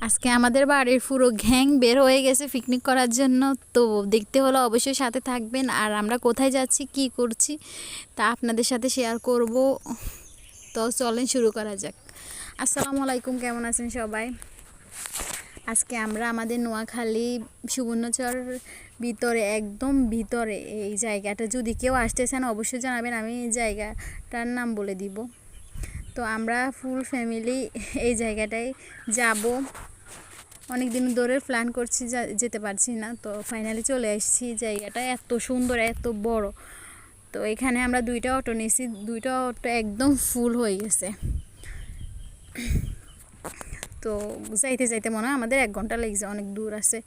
আজকে আমাদের বাড়ির পুরো গ্যাং বের হয়ে গেছে পিকনিক করার জন্য। তো দেখতে হলে অবশ্যই সাথে থাকবেন। আর আমরা কোথায় যাচ্ছি কি করছি তা আপনাদের সাথে শেয়ার করব। তো চলেন শুরু করা যাক। আসসালামু আলাইকুম, কেমন আছেন সবাই? আজকে আমরা আমাদের নোয়াখালী সুবর্ণচর ভিতরে, একদম ভিতরে এই জায়গাটা, যদি কেউ আসতেছেন অবশ্যই জানাবেন, আমি এই জায়গাটার নাম বলে দিব। তো আমরা ফুল ফ্যামিলি এই জায়গাটায় যাব। অনেক দিন ধরে প্ল্যান করছি, যেতে পারছি না, তো ফাইনালি চলে আসছি। জায়গাটা এত সুন্দর, এত বড়। তো এখানে আমরা দুইটা অটো নিয়েছি, দুইটা অটো একদম ফুল হয়ে গেছে। তো যাইতে যাইতে মনে হয় আমাদের 1 ঘন্টা লেগেছে, অনেক দূর আছে।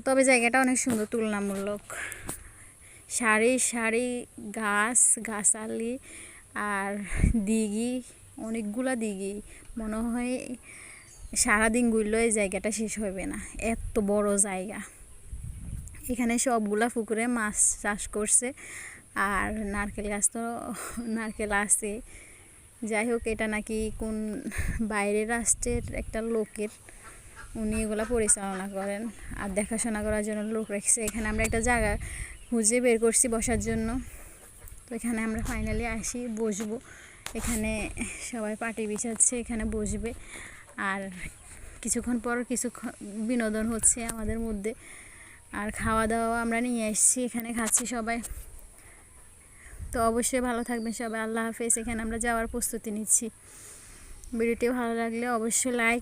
তবে জায়গাটা অনেক সুন্দর, তুলনামূলক। সারি সারি গাছালি আর দিঘি, অনেকগুলা দিঘি। মনে হয় সারাদিন ঘুরলেও এই জায়গাটা শেষ হবে না, এত বড় জায়গা। এখানে সবগুলা পুকুরে মাছ চাষ করছে। আর নারকেল গাছ তো নারকেল আছে। যাই হোক, এটা নাকি কোন বাইরের রাষ্ট্রের একটা লোকের, উনি এগুলা পরিচালনা করেন আর দেখাশোনা করার জন্য লোক রেখেছে। এখানে আমরা একটা জায়গা খুঁজে বের করছি বসার জন্য। তো এখানে আমরা ফাইনালি আসি, বসবো। এখানে সবাই পাটি বিছাচ্ছে, এখানে বসবে। আর কিছুক্ষণ পর বিনোদন হচ্ছে আমাদের মধ্যে। আর খাওয়া দাওয়া আমরা নিয়ে এসেছি, এখানে খাচ্ছি সবাই। তো অবশ্যই ভালো থাকবেন সবাই, আল্লাহ হাফেজ। এখানে আমরা যাওয়ার প্রস্তুতি নিচ্ছি। ভিডিওটি ভালো লাগলে অবশ্যই লাইক